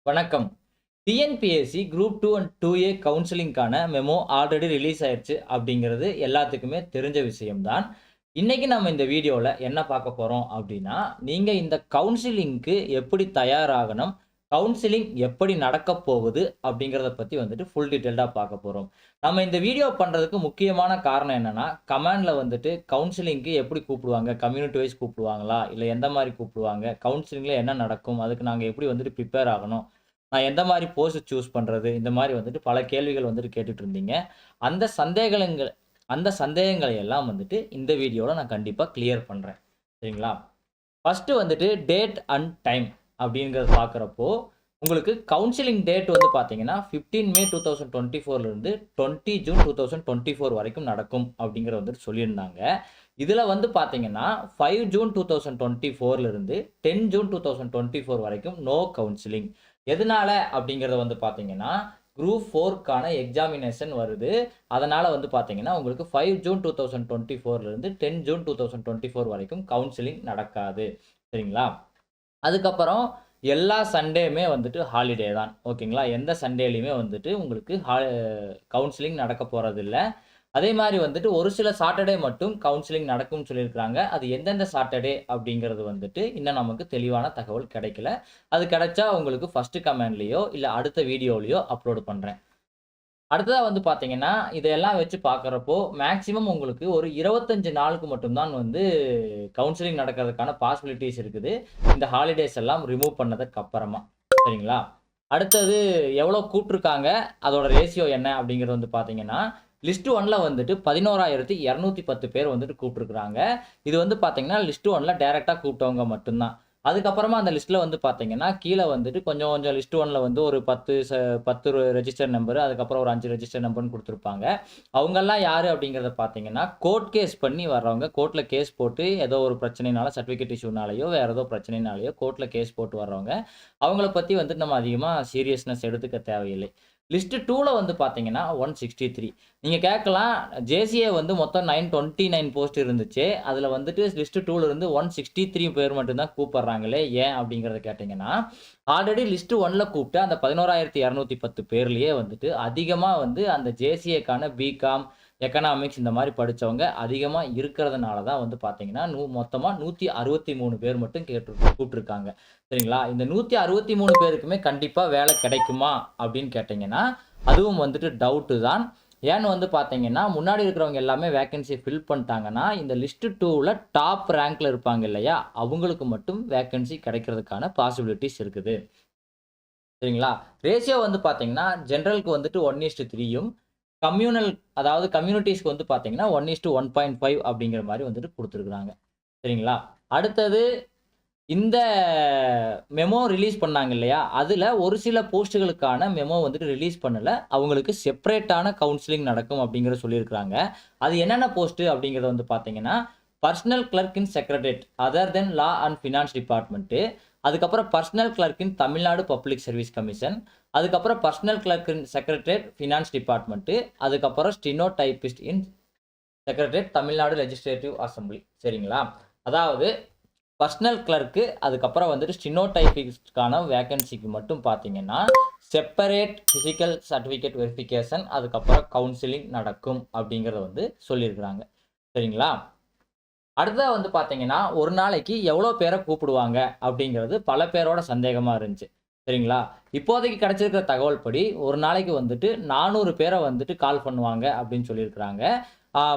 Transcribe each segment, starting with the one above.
வணக்கம். TNPSC group 2 and 2A கவுன்சிலிங்க்கான memo already release ஆயிருச்சு அப்படிங்கிறது எல்லாத்துக்குமே தெரிஞ்ச விஷயம் தான். இன்னைக்கு நம்ம இந்த வீடியோல என்ன பார்க்க போறோம் அப்படின்னா, நீங்க இந்த கவுன்சிலிங்க்கு எப்படி தயாராகணும்? கவுன்சிலிங் எப்படி நடக்கப் போகுது? அப்படிங்கிறத பத்தி வந்துட்டு ஃபுல் டீட்டெயில்டா பார்க்க போறோம். நம்ம இந்த வீடியோ பண்றதுக்கு முக்கியமான காரணம் என்னன்னா, கமெண்ட்ல வந்துட்டு கவுன்சிலிங்க்கு எப்படி கூப்பிடுவாங்க? கம்யூனிட்டி வைஸ் கூப்பிடுவாங்களா? இல்ல எந்த மாரி கூப்பிடுவாங்க? கவுன்சிலிங்ல என்ன நடக்கும்? அதுக்கு நாங்க எப்படி வந்துட்டு பிரிப்பேர் ஆகணும்? நான் எந்த மாரி போஸ்ட் சூஸ் பண்றது? இந்த மாரி வந்துட்டு பல கேள்விகள் வந்துட்டு கேட்டுட்டு இருந்தீங்க. அந்த சந்தேகங்கள் அந்த சந்தேகங்களை எல்லாம் வந்துட்டு இந்த வீடியோல நான் கண்டிப்பா கிளியர் பண்றேன். சரிங்களா? ஃபர்ஸ்ட்டு வந்துட்டு டேட் அண்ட் டைம் அப்படிங்கிறத பார்க்குறப்போ, உங்களுக்கு கவுன்சிலிங் டேட் வந்து பார்த்தீங்கன்னா, 15 மே 2024 இருந்து 20 ஜூன் 2024 வரைக்கும் நடக்கும் அப்படிங்கிறத வந்துட்டு சொல்லியிருந்தாங்க. இதுல வந்து பார்த்தீங்கன்னா, 5 ஜூன் 2024 இருந்து 10 ஜூன் 2024 வரைக்கும் நோ கவுன்சிலிங். எதனால அப்படிங்கிறத வந்து பார்த்தீங்கன்னா, குரூப் 4க்கான எக்ஸாமினேஷன் வருது. அதனால வந்து பார்த்தீங்கன்னா, உங்களுக்கு 5 ஜூன் 2024 இருந்து 10 ஜூன் 2024 வரைக்கும் கவுன்சிலிங் நடக்காது. சரிங்களா? அதுக்கப்புறம் எல்லா சண்டேயுமே வந்துட்டு ஹாலிடே தான். ஓகேங்களா? எந்த சண்டேலயுமே வந்துட்டு உங்களுக்கு கவுன்சிலிங் நடக்க போறதில்ல. அதே மாரி வந்துட்டு ஒரு சில சாட்டர்டே மட்டும் கவுன்சிலிங் நடக்கும்னு சொல்லியிருக்காங்க. அது எந்தெந்த சாட்டர்டே அப்படிங்கிறது வந்துட்டு இன்னும் நமக்கு தெளிவான தகவல் கிடைக்கல. அது கிடைச்சா உங்களுக்கு ஃபர்ஸ்ட் கமெண்ட்லயோ, இல்ல அடுத்த வீடியோலயோ அப்லோட் பண்றேன். அடுத்ததா வந்து பார்த்தீங்கன்னா, இதெல்லாம் வச்சு பார்க்குறப்போ, மேக்ஸிமம் உங்களுக்கு ஒரு 25 நாளுக்கு மட்டும் தான் வந்து கவுன்சிலிங் நடக்கிறதுக்கான பாசிபிலிட்டீஸ் இருக்குது. இந்த ஹாலிடேஸ் எல்லாம் ரிமூவ் பண்ணதுக்கு அப்புறமா. சரிங்களா? அடுத்தது எவ்வளோ கூப்ட்டுருக்காங்க, அதோட ரேஷியோ என்ன அப்படிங்கிறது வந்து பார்த்தீங்கன்னா, லிஸ்ட் 1ல வந்துட்டு 11,210 பேர் வந்துட்டு கூப்ட்டுருக்காங்க. இது வந்து பார்த்தீங்கன்னா, லிஸ்ட் 1ல டைரக்ட்டா கூப்பிட்டவங்க மட்டும் தான். அதுக்கப்புறமா அந்த லிஸ்ட்ல வந்து பார்த்தீங்கன்னா, கீழ வந்துட்டு கொஞ்சம் கொஞ்சம் லிஸ்ட் 1ல வந்து ஒரு 10 ரெஜிஸ்டர் நம்பர், அதுக்கப்புறம் ஒரு 5 ரெஜிஸ்டர் நம்பர்ன்னு குடுத்துருப்பாங்க. அவங்கலாம் யாரு அப்படிங்கிறத பார்த்தீங்கன்னா, கோர்ட் கேஸ் பண்ணி வர்றவங்க. கோர்ட்ல கேஸ் போட்டு ஏதோ ஒரு பிரச்சனைனால சர்டிஃபிகேட் இஷ்யூனாலயோ, வேற ஏதோ பிரச்சனைனாலயோ கோர்ட்ல கேஸ் போட்டு வர்றவங்க. அவங்கள பத்தி வந்துட்டு நம்ம அதிகமா சீரியஸ்னஸ் எடுத்துக்க தேவையில்லை. லிஸ்ட் 2ல வந்து பார்த்தீங்கன்னா, 163. நீங்க கேட்கலாம், ஜேசிஏ வந்து மொத்தம் 929 போஸ்ட் இருந்துச்சு. அதுல வந்துட்டு லிஸ்ட் 2ல இருந்து 163 பேர் மட்டும் தான் கூப்பிடுறாங்களே, ஏன் அப்படிங்கிறத கேட்டீங்கன்னா, ஆல்ரெடி லிஸ்ட் 1ல கூப்பிட்ட அந்த 11,210 பேர்லயே வந்துட்டு அதிகமா வந்து அந்த ஜேசிஏக்கான பிகாம், எக்கனாமிக்ஸ் இந்த மாரி படிச்சவங்க அதிகமா இருக்கிறதுனால தான் வந்து பார்த்தீங்கன்னா, மொத்தமா 163 பேர் மட்டும் கூப்ட்டுருக்காங்க. சரிங்களா? இந்த 163 பேருக்குமே கண்டிப்பா வேலை கிடைக்குமா அப்படின்னு கேட்டீங்கன்னா, அதுவும் வந்துட்டு டவுட்டு தான். ஏன்னு வந்து பார்த்தீங்கன்னா, முன்னாடி இருக்கிறவங்க எல்லாமே வேக்கன்சி ஃபில் பண்ணிட்டாங்கன்னா, இந்த லிஸ்ட் 2ல டாப் ரேங்க்ல இருப்பாங்க இல்லையா? அவங்களுக்கு மட்டும் வேக்கன்சி கிடைக்கிறதுக்கான பாசிபிலிட்டீஸ் இருக்குது. சரிங்களா? ரேஷியோ வந்து பார்த்தீங்கன்னா, ஜெனரலுக்கு வந்துட்டு 1:3யும், கம்யூனல் அதாவது கம்யூனிட்டீஸ்க்கு வந்து பார்த்தீங்கன்னா, 1:1.5 அப்படிங்கிற மாரி வந்துட்டு குடுத்துருக்காங்க. சரிங்களா? அடுத்தது இந்த மெமோ ரிலீஸ் பண்ணாங்க இல்லையா? அதுல ஒரு சில போஸ்ட்டுகளுக்கான மெமோ வந்துட்டு ரிலீஸ் பண்ணல. அவங்களுக்கு செப்பரேட்டான கவுன்சிலிங் நடக்கும் அப்படிங்கிறத சொல்லியிருக்காங்க. அது என்னென்ன போஸ்ட் அப்படிங்கிறத வந்து பார்த்தீங்கன்னா, personal clerk in secretariat other than law and finance department. அதுக்கப்புறம் personal clerk in Tamil Nadu public service commission. அதுக்கப்புறம் personal clerk in secretariat finance department. அதுக்கப்புறம் steno typist in secretariat Tamil Nadu legislative assembly. சரிங்களா? அதாவது பர்சனல் கிளர்க்கு, அதுக்கப்புறம் வந்துட்டு ஸ்டெனோடைபிஸ்ட்க்கான வேக்கன்சிக்கு மட்டும் பார்த்தீங்கன்னா, செப்பரேட் பிசிக்கல் சர்டிஃபிகேட் வெரிஃபிகேஷன், அதுக்கப்புறம் கவுன்சிலிங் நடக்கும் அப்படிங்கிறத வந்து சொல்லியிருக்கிறாங்க. சரிங்களா? அடுத்ததா வந்து பார்த்தீங்கன்னா, ஒரு நாளைக்கு எவ்வளோ பேர கூப்பிடுவாங்க அப்படிங்கிறது பல பேரோட சந்தேகமா இருந்துச்சு. சரிங்களா? இப்போதைக்கு கிடைச்சிருக்கிற தகவல் படி, ஒரு நாளைக்கு வந்துட்டு 400 பேர வந்துட்டு கால் பண்ணுவாங்க அப்படின்னு சொல்லியிருக்கிறாங்க.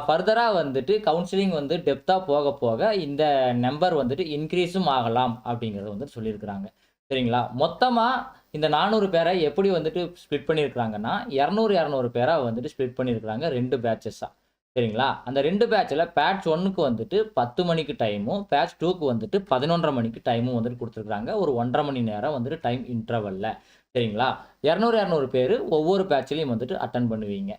ஃபர்தரா வந்துட்டு கவுன்சிலிங் வந்து டெப்த்தா போக போக இந்த நம்பர் வந்துட்டு இன்கிரீஸும் ஆகலாம் அப்படிங்கிறத வந்து சொல்லியிருக்கிறாங்க. சரிங்களா? மொத்தமா இந்த 400 பேர எப்படி வந்துட்டு ஸ்ப்ளிட் பண்ணியிருக்கிறாங்கன்னா, 200, 200 பேரா வந்துட்டு ஸ்ப்ளிட் பண்ணியிருக்கிறாங்க 2 பேட்சஸா. சரிங்களா? அந்த 2 பேட்ச்ல பேட்ச் 1க்கு வந்துட்டு 10 மணிக்கு டைமும், பேட்ச் 2க்கு வந்துட்டு 11:30 மணிக்கு டைமும் வந்துட்டு குடுத்துருக்காங்க. ஒரு 1 1/2 மணி நேரம் வந்துட்டு டைம் இன்டர்வல்ல. சரிங்களா? 200, 200 பேரு ஒவ்வொரு பேட்ச்லயும் வந்துட்டு அட்டெண்ட் பண்ணுவீங்க.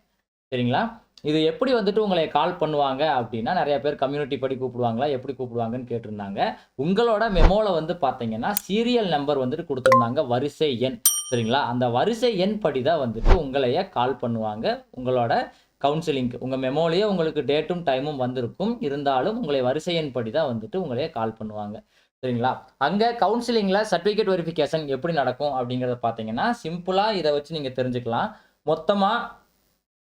சரிங்களா? இது எப்படி வந்துட்டு உங்கள கால் பண்ணுவாங்க அப்டின்னா, நெறைய பேர் கம்யூனிட்டி படி கூப்பிடுவாங்களா? எப்படி கூப்பிடுவாங்கன்னு கேட்டிருந்தாங்க. உங்களோட மெமோல வந்து பார்த்தீங்கன்னா, சீரியல் நம்பர் வந்துட்டு குடுத்திருந்தாங்க. வரிசை எண். சரிங்களா? அந்த வரிசை எண் படி தான் வந்துட்டு உங்களைய கால் பண்ணுவாங்க. உங்களோட கவுன்சிலிங்க்கு. உங்க மெமோலயே உங்களுக்கு டேட்டும், டைமும் வந்திருக்கும். இருந்தாலும் உங்களை வரிசை எண் படி தான் வந்துட்டு உங்களைய கால் பண்ணுவாங்க. சரிங்களா? அங்க கவுன்சிலிங்ல சர்டிஃபிகேட் வெரிஃபிகேஷன் எப்படி நடக்கும் அப்படிங்கிறத பார்த்தீங்கன்னா, சிம்பிளா இத வச்சு நீங்க தெரிஞ்சுக்கலாம். மொத்தமா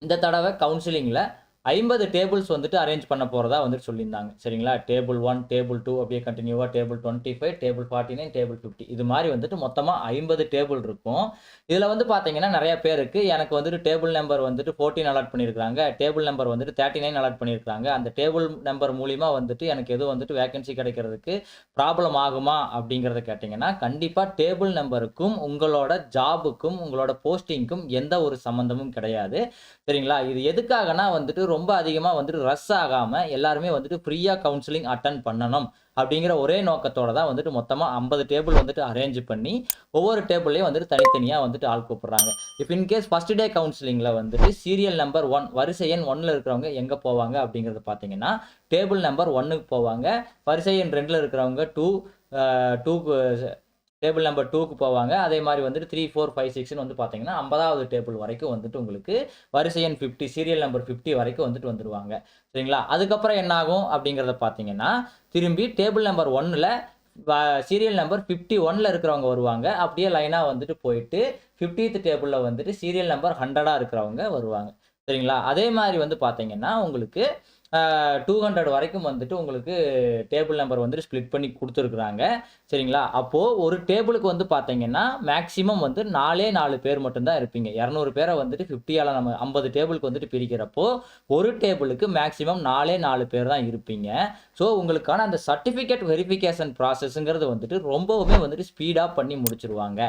இந்த தடவ கவுன்சிலிங்ல 50 டேபிள்ஸ் வந்துட்டு அரேஞ்ச் பண்ண போறதா வந்துட்டு சொல்லியிருந்தாங்க. சரிங்களா? டேபிள் 1, டேபிள் 2 அப்படியே கன்டினியூவா டேபிள் 25, டேபிள் 49, டேபிள் 50 இது மாரி வந்துட்டு மொத்தமா 50 டேபிள் இருக்கும். இதுல வந்து பார்த்தீங்கன்னா, நெறைய பேருக்கு எனக்கு வந்துட்டு டேபிள் நம்பர் வந்துட்டு 14 அலாட் பண்ணியிருக்காங்க. டேபிள் நம்பர் வந்துட்டு 39 அலாட் பண்ணியிருக்காங்க. அந்த டேபிள் நம்பர் மூலியமா வந்துட்டு எனக்கு எதுவும் வந்துட்டு வேக்கன்சி கிடைக்கிறதுக்கு ப்ராப்ளம் ஆகுமா? அப்படிங்கிறத கேட்டீங்கன்னா, கண்டிப்பா டேபிள் நம்பருக்கும், உங்களோட ஜாபுக்கும், உங்களோட போஸ்டிங்க்கும் எந்த ஒரு சம்மந்தமும் கிடையாது. சரிங்களா? இது எதுக்காகன்னா வந்துட்டு ரொம்ப அதிகமா வந்துட்டு ரஷ் ஆகாம எல்லாருமே வந்துட்டு ஃப்ரீயா கவுன்சிலிங் அட்டெண்ட் பண்ணணும் அப்படிங்கிற ஒரே நோக்கத்தோட தான் வந்துட்டு மொத்தமா 50 டேபிள் வந்துட்டு அரேஞ்ச் பண்ணி ஒவ்வொரு டேபிள்லயும் வந்துட்டு தனித்தனியா வந்துட்டு ஆள் கூப்பிடுறாங்க. If in case first day கவுன்சிலிங்ல வந்துட்டு சீரியல் நம்பர் 1 வரிசை எண் 1ல இருக்கிறவங்க எங்க போவாங்க அப்படிங்கிறத பார்த்தீங்கன்னா, டேபிள் நம்பர் 1க்கு போவாங்க. வரிசை எண் 2ல இருக்கிறவங்க 2க்கு டேபிள் நம்பர் 2க்கு போவாங்க. அதே மாரி வந்துட்டு 3, 4, 5, 6ன்னு வந்து பார்த்தீங்கன்னா, 50வது டேபிள் வரைக்கும் வந்துட்டு உங்களுக்கு வரிசை எண் 50 சீரியல் நம்பர் 50 வரைக்கும் வந்துட்டு வந்துருவாங்க. சரிங்களா? அதுக்கப்புறம் என்ன ஆகும் அப்படிங்கிறத பார்த்தீங்கன்னா, திரும்பி டேபிள் நம்பர் 1ல வ சீரியல் நம்பர் 51ல இருக்கிறவங்க வருவாங்க. அப்படியே லைனா வந்துட்டு போயிட்டு 50த் டேபிள்ல வந்துட்டு சீரியல் நம்பர் 100ஆ இருக்கிறவங்க வருவாங்க. சரிங்களா? அதே மாரி வந்து பார்த்தீங்கன்னா, உங்களுக்கு 200 வரைக்கும் வந்துட்டு உங்களுக்கு டேபிள் நம்பர் வந்துட்டு ஸ்ப்ளிட் பண்ணி குடுத்துருக்காங்க. சரிங்களா? அப்போ ஒரு டேபிளுக்கு வந்து பார்த்தீங்கன்னா, மேக்ஸிமம் வந்து 4 பேர் மட்டும் தான் இருப்பீங்க. 200 பேர வந்துட்டு 50ஆல நம்ம 50 டேபிளுக்கு வந்துட்டு பிரிக்கிறப்போ, ஒரு டேபிளுக்கு மேக்ஸிமம் 4 பேர் தான் இருப்பீங்க. ஸோ, உங்களுக்கான அந்த சர்டிஃபிகேட் வெரிஃபிகேஷன் ப்ராசஸ்ங்கிறது வந்துட்டு ரொம்பவுமே வந்துட்டு ஸ்பீடா பண்ணி முடிச்சுருவாங்க.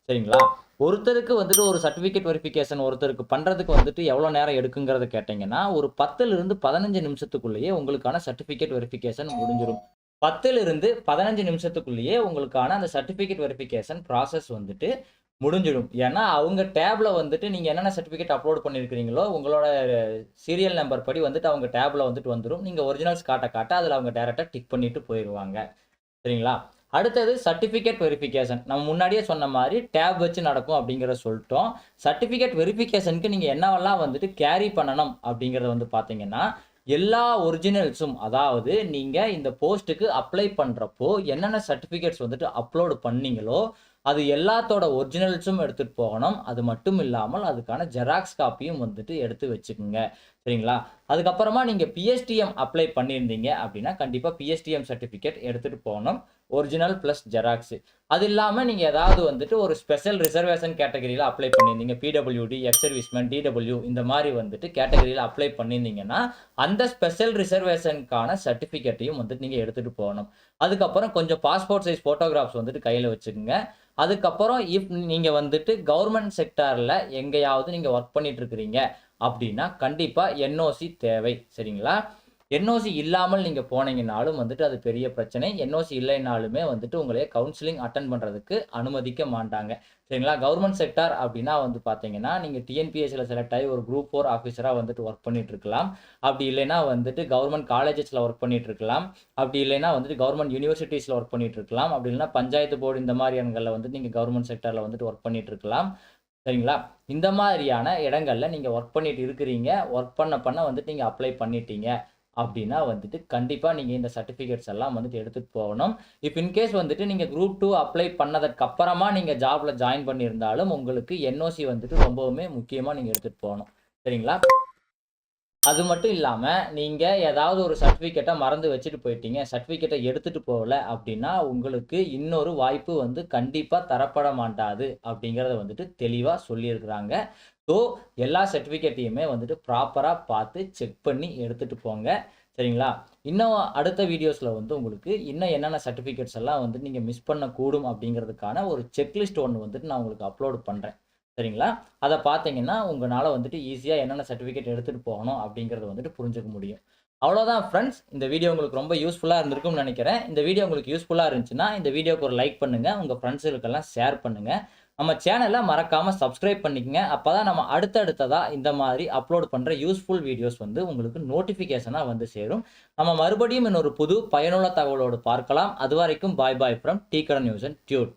சரிங்களா? ஒருத்தருக்கு வந்துட்டு ஒரு சர்டிஃபிகேட் வெரிஃபிகேஷன் ஒருத்தருக்கு பண்றதுக்கு வந்துட்டு எவ்வளோ நேரம் எடுக்குங்கிறத கேட்டீங்கன்னா, ஒரு 10லிருந்து 15 நிமிஷத்துக்குள்ளேயே உங்களுக்கான சர்டிஃபிகேட் வெரிஃபிகேஷன் முடிஞ்சிரும். 10லிருந்து 15 நிமிஷத்துக்குள்ளேயே உங்களுக்கான அந்த சர்டிஃபிகேட் வெரிஃபிகேஷன் ப்ராசஸ் வந்துட்டு முடிஞ்சிடும். ஏன்னா, அவங்க டேப்ல வந்துட்டு நீங்க என்னென்ன சர்டிஃபிகேட் அப்லோட் பண்ணியிருக்கிறீங்களோ, உங்களோட சீரியல் நம்பர் படி வந்துட்டு அவங்க டேப்ல வந்துட்டு வந்துரும். நீங்க ஒரிஜினல்ஸ் காட்ட காட்ட அதில அவங்க டைரக்ட்டா டிக் பண்ணிட்டு போயிருவாங்க. சரிங்களா? அடுத்தது சர்டிஃபிகேட் வெரிஃபிகேஷன். நம்ம முன்னாடியே சொன்ன மாரி டேப் வச்சு நடக்கும் அப்படிங்கிறத சொல்ட்டோம். சர்டிஃபிகேட் வெரிஃபிகேஷனுக்கு நீங்க என்னவெல்லாம் வந்துட்டு கேரி பண்ணணும் அப்படிங்கிறத வந்து பார்த்தீங்கன்னா, எல்லா ஒரிஜினல்ஸும் அதாவது நீங்க இந்த போஸ்ட்டுக்கு அப்ளை பண்றப்போ என்னென்ன சர்டிஃபிகேட்ஸ் வந்துட்டு அப்லோட் பண்ணீங்களோ, அது எல்லாத்தோட ஒரிஜினல்ஸும் எடுத்துட்டு போகணும். அது மட்டும் இல்லாமல் அதுக்கான ஜெராக்ஸ் காப்பியும் வந்துட்டு எடுத்து வச்சுக்கங்க. சரிங்களா? அதுக்கப்புறமா நீங்க பிஎஸ்டிஎம் அப்ளை பண்ணியிருந்தீங்க அப்படின்னா, கண்டிப்பா பிஎஸ்டிஎம் சர்டிஃபிகேட் எடுத்துட்டு போகணும். Original plus xerox. அது இல்லாம நீங்க ஏதாவது வந்துட்டு ஒரு ஸ்பெஷல் ரிசர்வேஷன் கேட்டகரியில அப்ளை பண்ணியிருந்தீங்க. பிடபிள்யூடி, எக்ஸ் சர்வீஸ்மேன், டிடபிள்யூ இந்த மாரி வந்துட்டு கேட்டகரியில அப்ளை பண்ணியிருந்தீங்கன்னா, அந்த ஸ்பெஷல் ரிசர்வேஷனுக்கான சர்டிஃபிகேட்டையும் வந்துட்டு நீங்க எடுத்துட்டு போகணும். அதுக்கப்புறம் கொஞ்சம் பாஸ்போர்ட் சைஸ் ஃபோட்டோகிராஃப்ஸ் வந்துட்டு கையில வச்சுக்கங்க. அதுக்கப்புறம் இஃப் நீங்க வந்துட்டு கவர்ன்மென்ட் செக்டார்ல எங்கேயாவது நீங்க வொர்க் பண்ணிட்டு இருக்கிறீங்க அப்படின்னா, கண்டிப்பா என்ஓசி தேவை. சரிங்களா? என்ஓசி இல்லாமல் நீங்க போனீங்கன்னாலும் வந்துட்டு அது பெரிய பிரச்சனை. என்ஓசி இல்லைனாலுமே வந்துட்டு உங்களைய கவுன்சிலிங் அட்டெண்ட் பண்றதுக்கு அனுமதிக்க மாட்டாங்க. சரிங்களா? கவர்ன்மென்ட் செக்டார் அப்படின்னா வந்து பார்த்தீங்கன்னா, நீங்க டிஎன்பிஎஸ்சில செலக்ட் ஆகி ஒரு குரூப் 4 ஆஃபீஸரா வந்துட்டு வொர்க் பண்ணிட்டு இருக்கலாம். அப்படி இல்லைன்னா வந்துட்டு கவர்ன்மென்ட் காலேஜஸ்ல வொர்க் பண்ணிட்டு இருக்கலாம். அப்படி இல்லைன்னா வந்துட்டு கவர்ன்மென்ட் யூனிவர்சிட்டீஸ்ல வொர்க் பண்ணிட்டு இருக்கலாம். அப்படி இல்லைன்னா பஞ்சாயத்து போர்டு இந்த மாரி இடங்கள்ல வந்துட்டு நீங்க கவர்ன்மென்ட் செக்டார்ல வந்துட்டு வொர்க் பண்ணிட்டு இருக்கலாம். சரிங்களா? இந்த மாதிரியான இடங்கள்ல நீங்க வொர்க் பண்ணிட்டு இருக்கிறீங்க. வொர்க் பண்ண வந்துட்டு நீங்க அப்ளை பண்ணிட்டீங்க அப்படின்னா வந்துட்டு கண்டிப்பா நீங்க இந்த சர்டிஃபிகேட்ஸ் எல்லாம் வந்துட்டு எடுத்துட்டு போகணும். இஃப் இன் கேஸ் வந்துட்டு நீங்க குரூப் 2 அப்ளை பண்ணதற்கு அப்புறமா நீங்க ஜாப்ல ஜாயின் பண்ணியிருந்தாலும், உங்களுக்கு என்ஓசி வந்துட்டு ரொம்பவுமே முக்கியமா நீங்க எடுத்துட்டு போகணும். சரிங்களா? அது மட்டும் இல்லாம, நீங்க ஏதாவது ஒரு சர்டிஃபிகேட்ட மறந்து வச்சுட்டு போயிட்டீங்க. சர்டிஃபிகேட்ட எடுத்துட்டு போகல அப்படின்னா, உங்களுக்கு இன்னொரு வாய்ப்பு வந்து கண்டிப்பா தரப்பட மாட்டாது அப்படிங்கிறத வந்துட்டு தெளிவா சொல்லியிருக்கிறாங்க. ஸோ, எல்லா சர்டிஃபிகேட்டையுமே வந்துட்டு ப்ராப்பரா பார்த்து செக் பண்ணி எடுத்துட்டு போங்க. சரிங்களா? இன்னும் அடுத்த வீடியோஸ்ல வந்து உங்களுக்கு இன்னும் என்னென்ன சர்டிஃபிகேட்ஸ் எல்லாம் வந்து நீங்க மிஸ் பண்ணக்கூடும் அப்படிங்கிறதுக்கான ஒரு செக்லிஸ்ட் ஒண்ணு வந்துட்டு நான் உங்களுக்கு அப்லோட் பண்றேன். சரிங்களா? அத பார்த்தீங்கன்னா, உங்கனால வந்துட்டு ஈஸியா என்னென்ன சர்டிஃபிகேட் எடுத்துட்டு போகணும் அப்படிங்கிறத வந்துட்டு புரிஞ்சுக்க முடியும். அவ்வளோதான் ஃபிரெண்ட்ஸ். இந்த வீடியோ உங்களுக்கு ரொம்ப யூஸ்ஃபுல்லா இருந்திருக்கும்னு நெனைக்கிறேன். இந்த வீடியோ உங்களுக்கு யூஸ்ஃபுல்லா இருந்துச்சுன்னா, இந்த வீடியோக்கு ஒரு லைக் பண்ணுங்க. உங்க ஃபிரெண்ட்ஸுகளுக்கெல்லாம் ஷேர் பண்ணுங்க. நம்ம சேனல மறக்காம சப்ஸ்கிரைப் பண்ணிக்கங்க. அப்பதான் நம்ம அடுத்தடுத்ததா இந்த மாதிரி அப்லோட் பண்ற யூஸ்ஃபுல் வீடியோஸ் வந்து உங்களுக்கு நோட்டிஃபிகேஷனா வந்து சேரும். நம்ம மறுபடியும் இன்னொரு புது பயனுள்ள தகவலோடு பார்க்கலாம். அதுவரைக்கும் பாய் பாய் ஃப்ரம் டீ கடை நியூஸ் அண்ட் டியூட்.